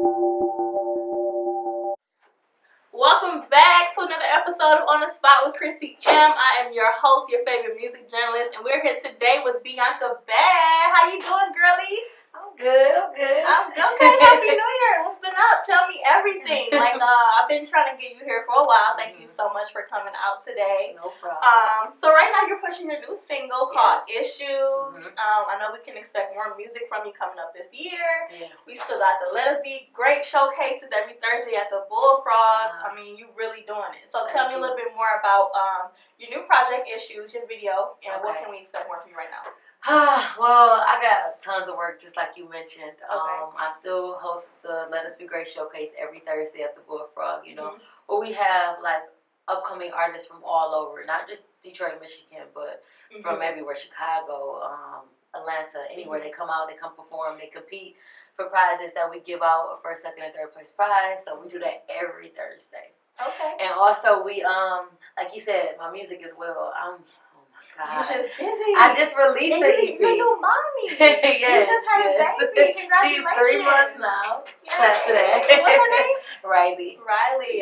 Welcome back to another episode of On the Spot with Krissy M. I am your host, your favorite music journalist, and we're here today with Biance Badd. How you doing, girlie? I'm good. I'm okay. Happy New Year. What's been up? Tell me everything. I've been trying to get you here for a while. Thank you so much for coming out today. No problem. So right now you're pushing your new single called Issues. Mm-hmm. I know we can expect more music from you coming up this year. Yes. We still got the Let Us Be Great showcases every Thursday at the Bullfrog. I mean, you really doing it. So tell me a little bit more about your new project, Issues, your video, and what can we expect more from you right now? Well, I got tons of work, just like you mentioned. Okay. I still host the Let Us Be Great showcase every Thursday at the Bullfrog, where we have like upcoming artists from all over, not just Detroit, Michigan, but from everywhere, Chicago, Atlanta, anywhere. They come out, they come perform, they compete for prizes that we give out, a first, second, and third place prize. So we do that every Thursday. Okay. And also we, like you said, my music as well. God. You're just busy. I just released the EP. You're your mommy. Yes, you just had a baby. Congratulations. She's 3 months now. Yes. Clap to that. What's her name? Riley.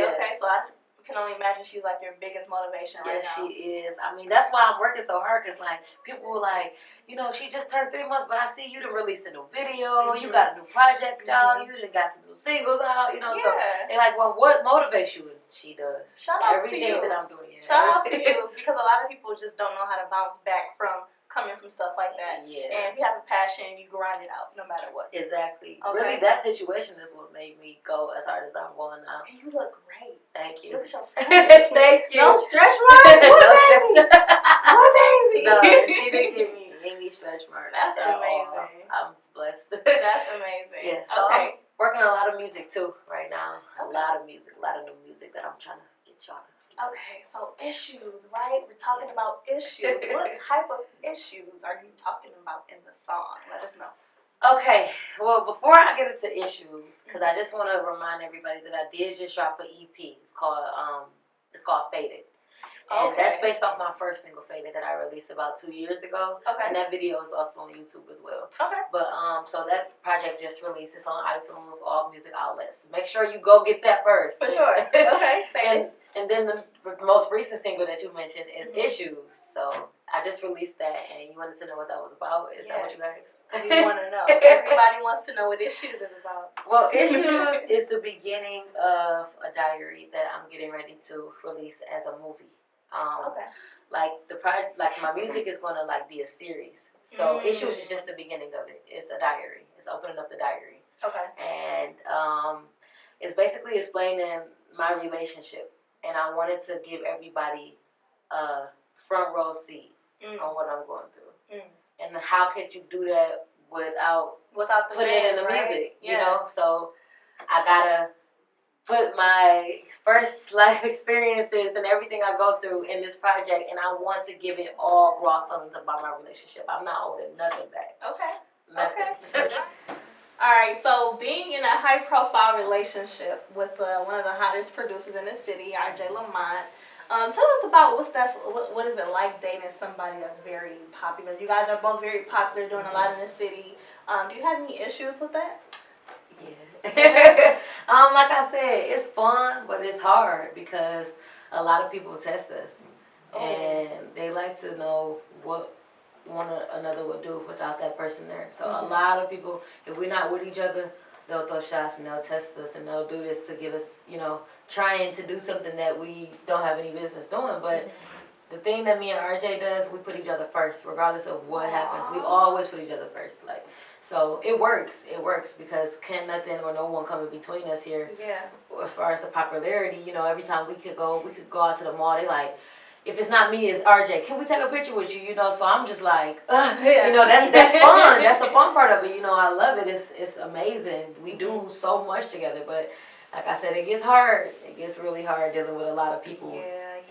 Yes. Okay, so I can only imagine she's like your biggest motivation right now. Yes, she is. I mean, that's why I'm working so hard, because like people were like, she just turned 3 months, but I see you done released a new video, you got a new project out, you done got some new singles out, so they're like, well, what motivates you? And she does. Shout out everything to you. that I'm doing. Shout out to you, because a lot of people just don't know how to bounce back from coming from stuff like that. Yeah. And if you have a passion, you grind it out no matter what. Exactly. Okay. Really, that situation is what made me go as hard as I'm going now. And you look great. Thank you. Look at your skin. Thank you. No stretch marks? What baby? What baby? No, she didn't give me any stretch marks. That's amazing. I'm blessed. That's amazing. Yeah, so I'm working on a lot of music too right now. A lot of music, a lot of new music that I'm trying to get y'all to. Okay, so issues, right? We're talking about issues. What type of issues are you talking about in the song? Let us know. Okay, well, before I get into issues, because I just want to remind everybody that I did just drop an EP. It's called Faded. And that's based off my first single, Faded, that I released about 2 years ago. Okay. And that video is also on YouTube as well. Okay. But so that project just released. It's on iTunes, all music outlets. Make sure you go get that first. For sure. Okay. And then the most recent single that you mentioned is Issues. So I just released that, and you wanted to know what that was about. Is that what you asked? We want to know. Everybody wants to know what Issues is about. Well, Issues is the beginning of a diary that I'm getting ready to release as a movie. Like my music is gonna be a series. So Issues is just the beginning of it. It's a diary. It's opening up the diary. Okay. And it's basically explaining my relationship, and I wanted to give everybody a front row seat on what I'm going through. And how could you do that without the putting it in the music? You know, so I gotta put my first life experiences and everything I go through in this project, and I want to give it all raw feelings about my relationship. I'm not holding nothing back. Okay. Nothing. Okay. All right. So being in a high-profile relationship with one of the hottest producers in the city, RJ Lamont. Tell us about what is it like dating somebody that's very popular? You guys are both very popular, doing a lot in the city. Do you have any issues with that? Yeah. Like I said, it's fun, but it's hard because a lot of people test us, and they like to know what one another would do without that person there. So a lot of people, if we're not with each other, they'll throw shots and they'll test us and they'll do this to get us, trying to do something that we don't have any business doing. But the thing that me and RJ does, we put each other first, regardless of what happens. We always put each other first. So it works. It works because can't nothing or no one come in between us here. Yeah. As far as the popularity, every time we could go out to the mall. They like, if it's not me, it's RJ. Can we take a picture with you? So I'm just like, that's fun. That's the fun part of it. I love it. It's amazing. We do so much together, but like I said, it gets hard. It gets really hard dealing with a lot of people.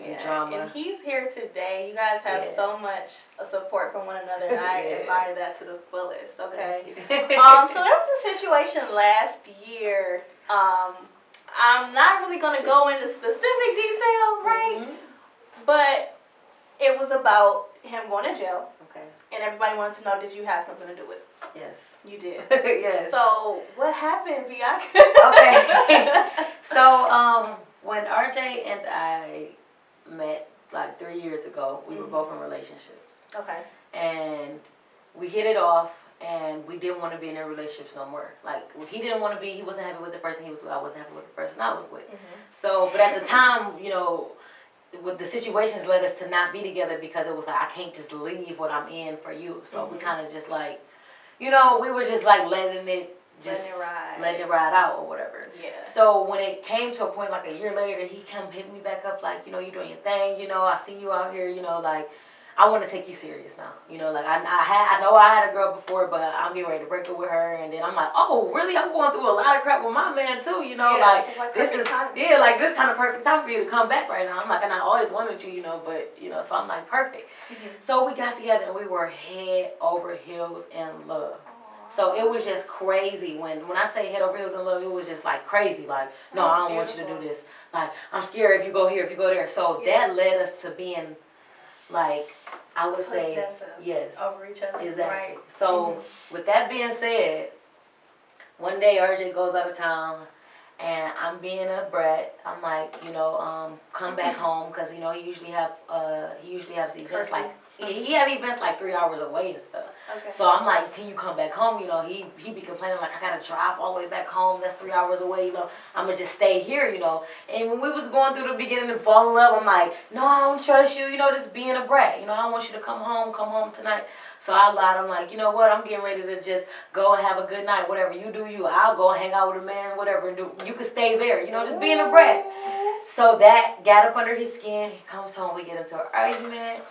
And drama. And he's here today. You guys have so much support from one another, and I admire that to the fullest. Okay. So there was a situation last year. I'm not really gonna go into specific detail, right? But it was about him going to jail. Okay. And everybody wanted to know, did you have something to do with it? Yes. You did. Yes. So what happened, Bianca? Okay. So when RJ and I met like 3 years ago, we were both in relationships. Okay. And we hit it off, and we didn't want to be in a relationships no more. Like, he didn't want to be, he wasn't happy with the person he was with, I wasn't happy with the person I was with. So, but at the time, you know, with the situations led us to not be together because it was like, I can't just leave what I'm in for you. So we kind of just like, you know, we were just like letting it ride out or whatever. Yeah. So when it came to a point like a year later, he come hit me back up like, you know, you doing your thing, you know, I see you out here, you know, like, I want to take you serious now. You know, like I know I had a girl before, but I'm getting ready to break up with her, and then I'm like, oh, really? I'm going through a lot of crap with my man too. You know, like this is like this kind of perfect time for you to come back right now. I'm like, and I always wanted you, you know, but you know, so I'm like perfect. So we got together and we were head over heels in love. So it was just crazy. When I say head over heels in love, it was just like crazy. Like, no, I don't want you to do this. Like, I'm scared if you go here, if you go there. So that led us to being like, I would say, yes, over each other. Exactly. Right. So with that being said, one day RJ goes out of town, and I'm being a brat. I'm like, you know, come back home because you know he usually has events like he have events like 3 hours away and stuff. Okay. So I'm like, can you come back home? You know, he be complaining like I gotta drive all the way back home. That's 3 hours away. You know, I'm gonna just stay here. You know, and when we was going through the beginning and falling in love, I'm like, no, I don't trust you. You know, just being a brat. You know, I don't want you to come home tonight. So I lied. I'm like, you know what? I'm getting ready to just go and have a good night. Whatever you do, I'll go hang out with a man. Whatever. You can stay there. You know, just being a brat. So that got up under his skin. He comes home. We get into an argument.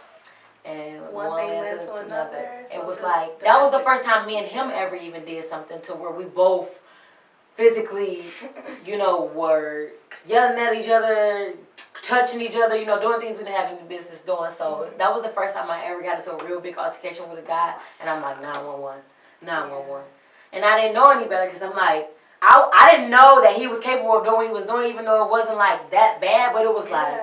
And one thing led to another. It was like, that was the first time me and him ever even did something to where we both physically, you know, were yelling at each other, touching each other, you know, doing things we didn't have any business doing. So that was the first time I ever got into a real big altercation with a guy. And I'm like, 911. And I didn't know any better because I'm like, I didn't know that he was capable of doing what he was doing, even though it wasn't like that bad, but it was like,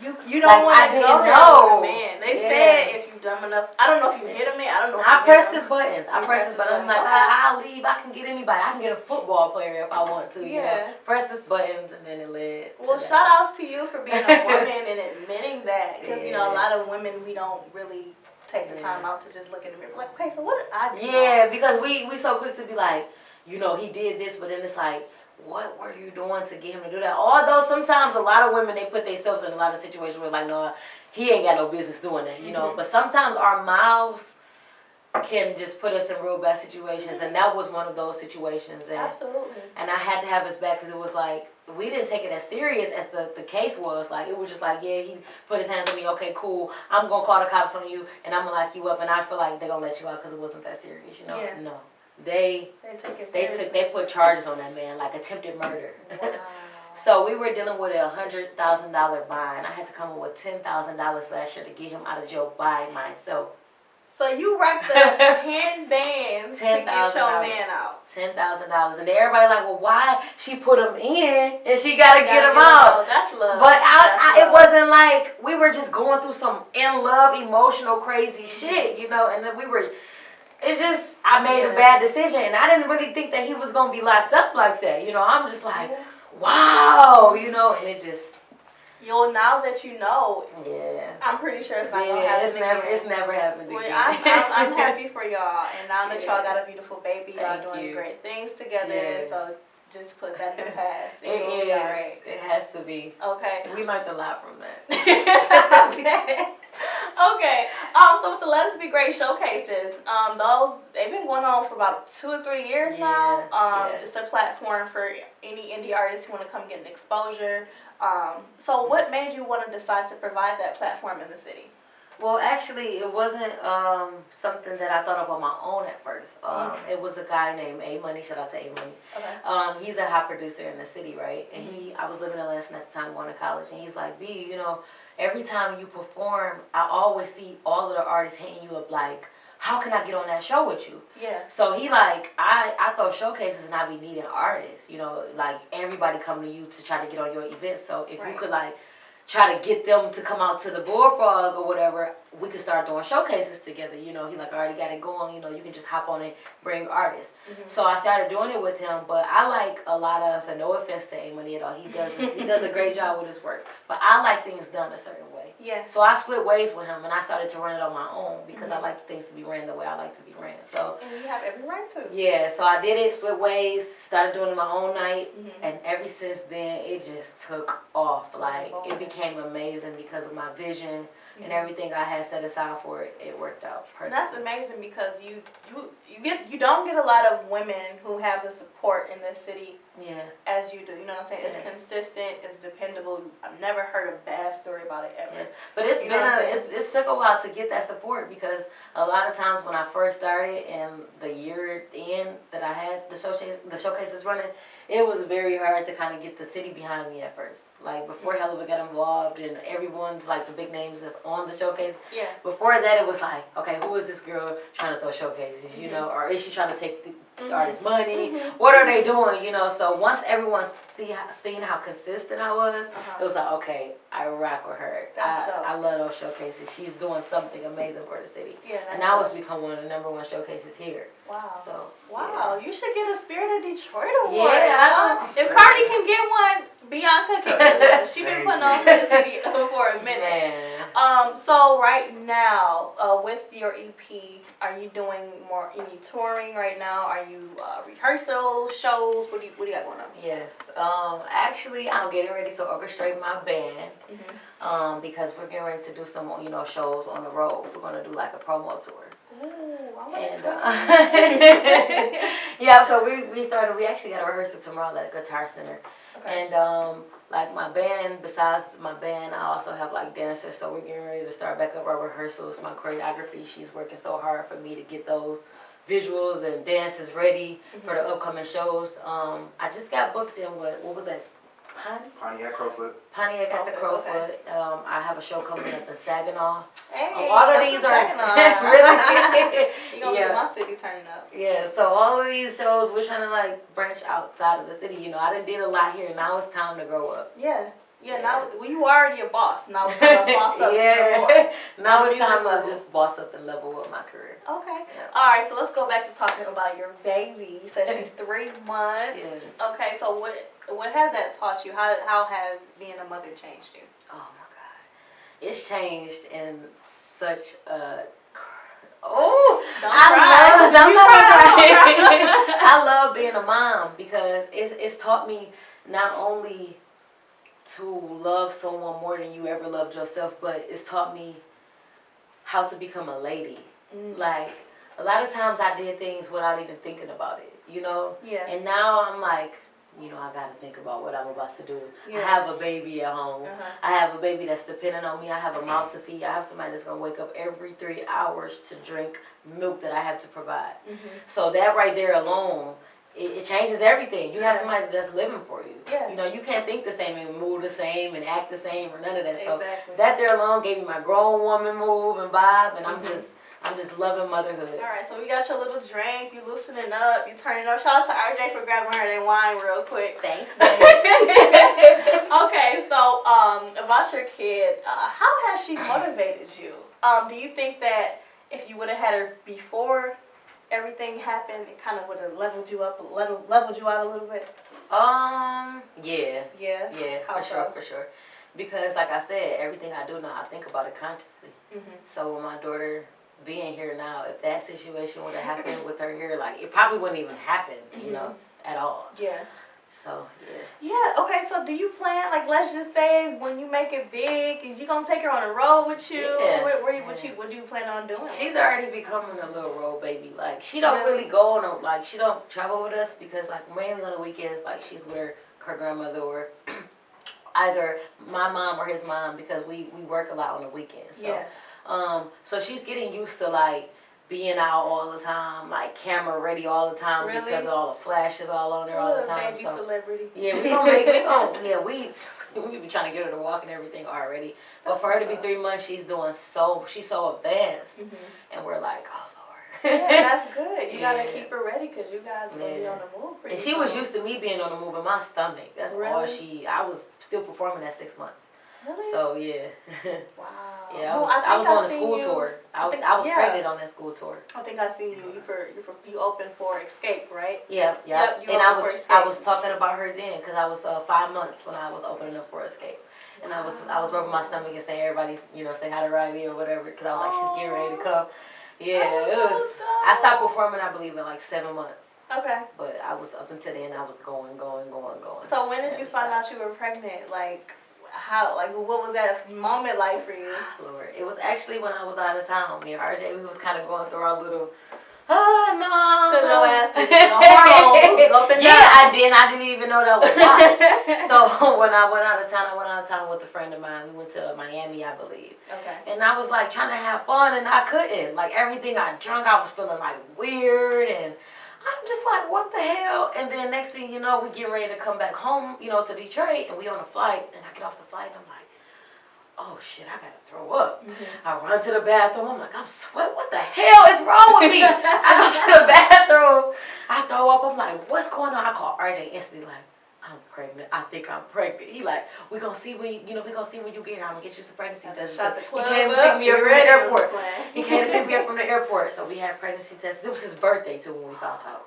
you don't want to go there with a man. They said if you dumb enough, I don't know if you hit a man. I don't know. I pressed his buttons. I'm like, I'll leave. I can get anybody. I can get a football player if I want to. You know? Press his buttons, and then it led. Well, shout outs to you for being a woman and admitting that, because you know a lot of women we don't really take the time out to just look in the mirror like, okay, so what did I do? Yeah, because we so quick to be like, you know, he did this, but then it's like, what were you doing to get him to do that? Although sometimes a lot of women, they put themselves in a lot of situations where like, no, he ain't got no business doing that, you know. But sometimes our mouths can just put us in real bad situations, and that was one of those situations. And, absolutely. And I had to have his back because it was like, we didn't take it as serious as the case was. Like, it was just like, yeah, he put his hands on me, okay, cool, I'm going to call the cops on you, and I'm going to lock you up, and I feel like they're going to let you out because it wasn't that serious, you know? Yeah. No. They put charges on that man, like attempted murder. Wow. So we were dealing with a $100,000 bond. I had to come up with $10,000 last year to get him out of jail by myself. So you racked up 10 bands to get your man out. $10,000, and everybody like, well, why she put him in and she gotta get him out? That's love. But it wasn't like we were just going through some in love, emotional, crazy shit, you know. And then we were. It's just, I made a bad decision, and I didn't really think that he was going to be locked up like that. You know, I'm just like, wow, you know, and it just. Yo, now that you know, I'm pretty sure it's not going to happen again. It's never happened again. I'm happy for y'all, and now that y'all got a beautiful baby, y'all doing great things together, so just put that in the past. It is. All right. It has to be. Okay. We learned a lot from that. Okay. So with the Let Us Be Great showcases, they've been going on for about 2 or 3 years now. It's a platform for any indie artists who want to come get an exposure. So what made you want to decide to provide that platform in the city? Well, actually, it wasn't something that I thought of on my own at first. It was a guy named A Money. Shout out to A Money. Okay. He's a hot producer in the city, right? And I was living in Atlanta at the time, going to college, and he's like, B, you know, every time you perform, I always see all of the artists hitting you up like, how can I get on that show with you? Yeah. So he like, I throw showcases and I be needing artists, you know, like everybody come to you to try to get on your event. So if you could like try to get them to come out to the Bullfrog or whatever, we could start doing showcases together. You know, he like, I already got it going. You know, you can just hop on it, bring artists. So I started doing it with him. But I like a lot of, and no offense to A-Money at all, he does a great job with his work. But I like things done a certain way. Yeah. So I split ways with him, and I started to run it on my own because I like things to be ran the way I like to be ran. So. And you have every right to. Yeah. So I did it, split ways, started doing it my own night, and ever since then it just took off. Like it became amazing because of my vision and everything I had set aside for it. It worked out perfectly. And that's amazing because you don't get a lot of women who have the support in this city. Yeah. As you do, you know what I'm saying? It's consistent, it's dependable. I've never heard a bad story about it ever. Yes. But it's it took a while to get that support because a lot of times when I first started and the year in that I had the showcases running, it was very hard to kind of get the city behind me at first. Like before Hell of a got involved and everyone's like the big names that's on the showcase. Yeah. Before that, it was like, okay, who is this girl trying to throw showcases? You know, or is she trying to take the artist's money? What are they doing? You know. So once everyone seen how consistent I was, it was like, okay, I rock with her. I love those showcases. She's doing something amazing for the city. Yeah. And now it's become one of the #1 showcases here. Wow. So wow, you should get a Spirit of Detroit award. Yeah. If Cardi can get one, Bianca can. She's been putting on for the city for a minute. Man. So right now, with your EP, are you doing any touring right now? Are you rehearsal shows? What do you got going on? Yes. Actually, I'm getting ready to orchestrate my band. Because we're getting ready to do some, shows on the road. We're gonna do like a promo tour. Ooh, yeah, so we actually got a rehearsal tomorrow at a guitar center. Okay. And like my band, besides my band, I also have like dancers, so we're getting ready to start back up our rehearsals. My choreography, she's working so hard for me to get those visuals and dances ready for the upcoming shows. I just got booked in what was that? Pontiac Crowfoot. Pontiac at the Crowfoot. Okay. I have a show coming up in Saginaw. Hey, all of these are really. You gonna get my city turning up. Yeah, so all of these shows we're trying to like branch outside of the city. I done did a lot here. Now it's time to grow up. Yeah. Yeah, now you already a boss. Now it's time to boss up. Yeah. Now it's time to just boss up and level up my career. Okay. Yeah. All right, so let's go back to talking about your baby. You said she's 3 months. Yes. Okay, so what has that taught you? How has being a mother changed you? Oh my God, it's changed in such a. Oh, I love being a mom because it's taught me not only to love someone more than you ever loved yourself, but it's taught me how to become a lady. Like a lot of times I did things without even thinking about it, Yeah. And now I'm like, I gotta think about what I'm about to do. Yeah. I have a baby at home. I have a baby that's dependent on me. I have a mouth to feed. I have somebody that's gonna wake up every 3 hours to drink milk that I have to provide. So that right there alone, it changes everything. You have somebody that's living for you. Yeah. You can't think the same and move the same and act the same or none of that. Exactly. So that there alone gave me my grown woman move and vibe, and I'm just loving motherhood. All right, so we got your little drink. You loosening up. You turning up. Shout out to RJ for grabbing her that wine real quick. Thanks, babe. Okay, so about your kid, how has she motivated you? Do you think that if you would have had her before everything happened, it kind of would have leveled you out a little bit? Yeah. Yeah? Yeah, for sure. Because like I said, everything I do now, I think about it consciously. So with my daughter being here now, if that situation would have happened with her here, like it probably wouldn't even happen, at all. Yeah. So, yeah. Yeah, okay, so do you plan, like, let's just say, when you make it big, is you gonna take her on a road with you? Yeah. What do you plan on doing? She's already becoming a little road baby. Like, she don't really go on like, she don't travel with us because, like, mainly on the weekends, like, she's with her grandmother or either my mom or his mom because we work a lot on the weekends. So, yeah. So she's getting used to, like, being out all the time, like camera ready all the time because of all the flashes all on there all the time. Baby celebrity. Yeah, we be trying to get her to walk and everything already. But for her to be 3 months, she's so advanced, and we're like, oh Lord. Yeah, that's good. You gotta keep her ready because you guys are gonna be on the move. And she was used to me being on the move in my stomach. That's all I was still performing at 6 months. Really? So yeah. Wow. Yeah, No, I was doing a seen school you. tour. I was Yeah. pregnant on that school tour. I think I see you. You opened for Escape, right? Yep. Yep, you And opened for I Escape. was talking about her then because I was 5 months when I was opening up for Escape, and I was rubbing my stomach and saying everybody say hi to Riley or whatever because I was like she's getting ready to come. Yeah, it was. I stopped performing I believe in like 7 months. Okay. But I was up until then I was going. So when did you find out you were pregnant? Like how? Like what was that moment like for you? Lord, it was actually when I was out of town. Me and RJ, we was kind of going through our little. Oh no! Cause your ass was hormones up and down. Yeah, I didn't even know that was why. So when I went out of town with a friend of mine. We went to Miami, I believe. Okay. And I was like trying to have fun, and I couldn't. Like everything I drank, I was feeling like weird, and I'm just like, what the hell? And then next thing you know, we get ready to come back home, to Detroit, and we on a flight, and I get off the flight, and I'm like, oh shit, I gotta throw up. Mm-hmm. I run to the bathroom. I'm like, I'm sweating. What the hell is wrong with me? I go to the bathroom. I throw up. I'm like, what's going on? I call RJ instantly like, I'm pregnant. I think I'm pregnant. He like, we gonna see when we gonna see when you get here. I'm gonna get you some pregnancy tests. He came to pick me up from the airport. He came to pick me up from the airport. So we had pregnancy tests. It was his birthday too when we found out.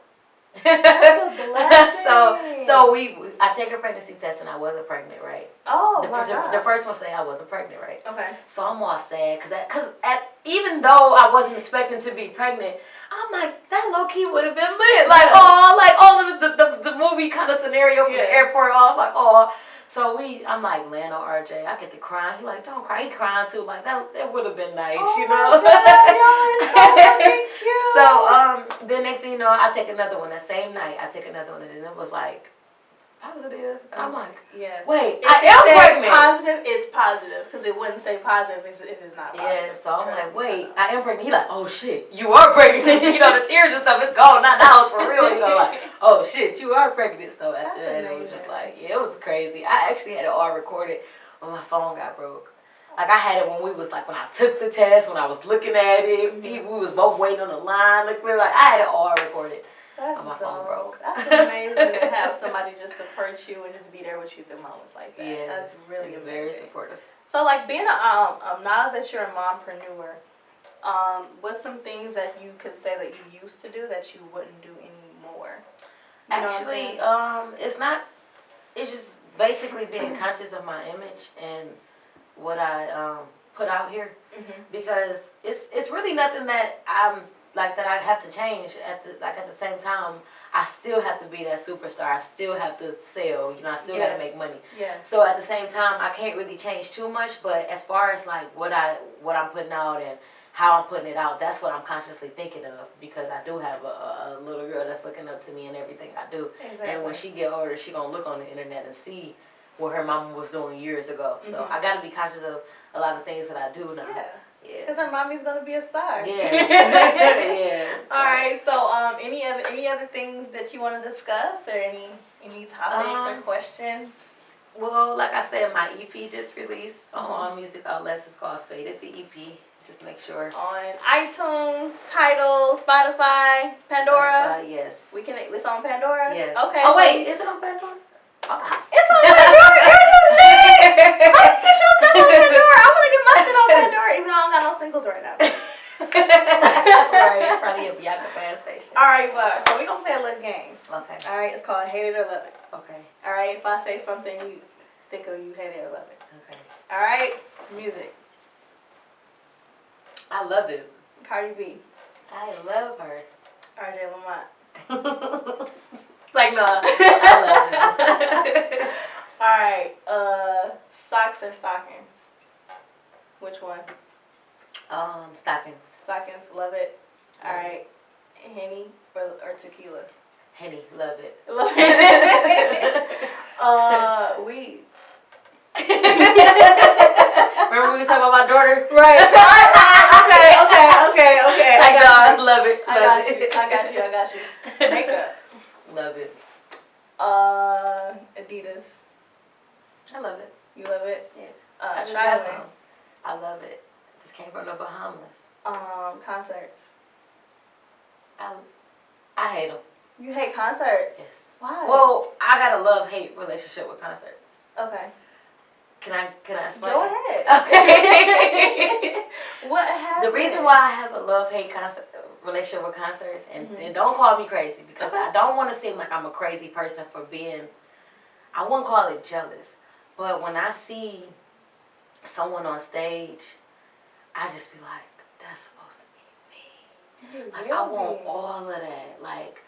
That's a blessing. so I take a pregnancy test and I wasn't pregnant, right? Oh, the first one say I wasn't pregnant, right? Okay. So I'm all sad because even though I wasn't expecting to be pregnant, I'm like that low key would have been lit. Like all of the movie kind of scenario from the airport. I'm like So I'm like laying on RJ. I get to crying. He like don't cry. He crying too. Like that would have been nice, oh you know. So then next thing you know, I take another one. That same night, I take another one, and then it was like positive. I'm like, wait, I am pregnant. Positive, it's positive because it wouldn't say positive if it's not positive. Yeah, so I'm like, wait, I am pregnant. He like, oh shit, you are pregnant. The tears and stuff, it's gone. Not now, it's for real. Like, oh shit, you are pregnant. So after that, it was just like, it was crazy. I actually had it all recorded when my phone got broke. Like I had it when I took the test, when I was looking at it, we was both waiting on the line. Like I had it all recorded. That's my phone broke. That's amazing to have somebody just support you and just be there with you through moments like that. Yes, that's really amazing. Very supportive. So like being now that you're a mompreneur, what's some things that you could say that you used to do that you wouldn't do anymore? Actually, it's not. It's just basically being conscious of my image and what I put out here, because it's really nothing that I'm like that I have to change at the same time. I still have to be that superstar. I still have to sell. I still got to make money. Yeah. So at the same time, I can't really change too much. But as far as like what I'm putting out and how I'm putting it out, that's what I'm consciously thinking of, because I do have a little girl that's looking up to me in everything I do. Exactly. And when she get older, she gonna look on the internet and see what her mama was doing years ago. So I got to be conscious of a lot of things that I do now. Yeah. Because her mommy's gonna be a star. Yeah. Yeah. So. All right. So, any other things that you want to discuss, or any topics or questions? Well, like I said, my EP just released on all music outlets. It's called Faded, the EP. Just make sure. On iTunes, Tidal, Spotify, Pandora. Yes. It's on Pandora. Yes. Okay. Oh wait, is it on Pandora? It's on Pandora. How you get your stuff on Pandora? I want to get my shit on Pandora, even though I don't got no singles right now. Right, probably a Bianca Badd station. All right, so we're gonna play a little game. Okay. All right, it's called Hate It or Love It. Okay. All right, if I say something, you think of you hate it or love it. Okay. All right, music. I love it. Cardi B. I love her. RJ Lamont. Like no, I love him. All right, socks or stockings? Which one? Stockings. Stockings, love it. All right, Henny or tequila? Henny, love it. Love it. Weed. Remember we was talking about my daughter? Right. Okay. I love it. I got you. Makeup. Love it. Adidas. I love it. You love it? Yeah. Traveling. I love it. Just came from the Bahamas. Concerts. I hate them. You hate concerts? Yes. Why? Well, I got a love-hate relationship with concerts. Okay. Can I explain? Go ahead. Okay. What happened? The reason why I have a love-hate relationship with concerts, and don't call me crazy, because I don't want to seem like I'm a crazy person for being, I wouldn't call it jealous, but when I see someone on stage, I just be like, that's supposed to be me. Like, I want all of that. Like,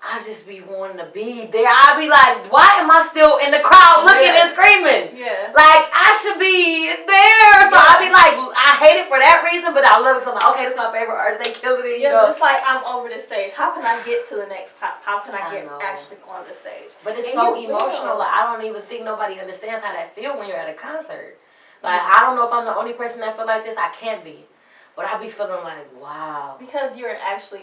I just be wanting to be there. I be like, why am I still in the crowd looking and screaming? Yeah. Like, I should be there. So I be like, I hate it for that reason, but I love it. So I'm like, okay, this is my favorite artist. They killing it, you know. It's like, I'm over the stage. How can I get to the next top? How can I get actually on the stage? But it's so emotional. Like, I don't even think nobody understands how that feel when you're at a concert. Like, I don't know if I'm the only person that feel like this. I can't be. But I be feeling like, wow. Because you're an actual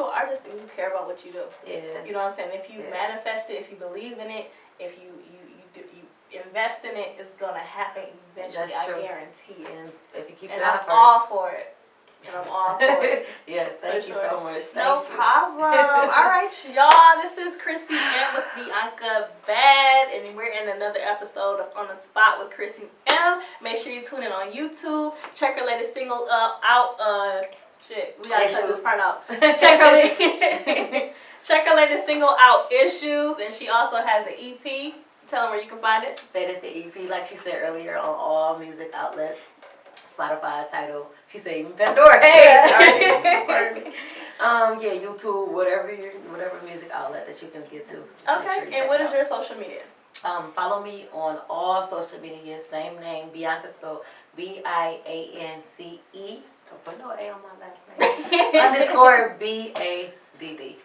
artist and you care about what you do. Yeah. You know what I'm saying? If you manifest it, if you believe in it, if you invest in it, it's gonna happen eventually. I guarantee it. And if you keep and that I'm all for it. And I'm all for it. Yes, thank you so much. No problem. All right, y'all. This is Krissy M with Biance Badd, and we're in another episode of On the Spot with Krissy M. Make sure you tune in on YouTube. Check her latest single out. We gotta check this part out. Check her latest single out, Issues, and she also has an EP. Tell them where you can find it. Faded the EP, like she said earlier, on all music outlets. Spotify, Tidal. She said even Pandora. Hey, sorry. Yeah, YouTube, whatever music outlet that you can get to. Okay. And what is your social media? Follow me on all social media. Same name, Biance, spelled Biance. Don't put no A on my last name. _BADD.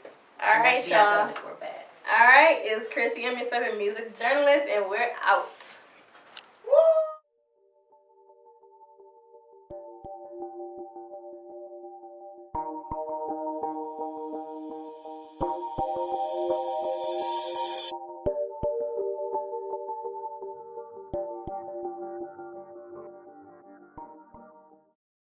All right, y'all. _Badd. All right, it's Krissy M, your favorite music journalist, and we're out.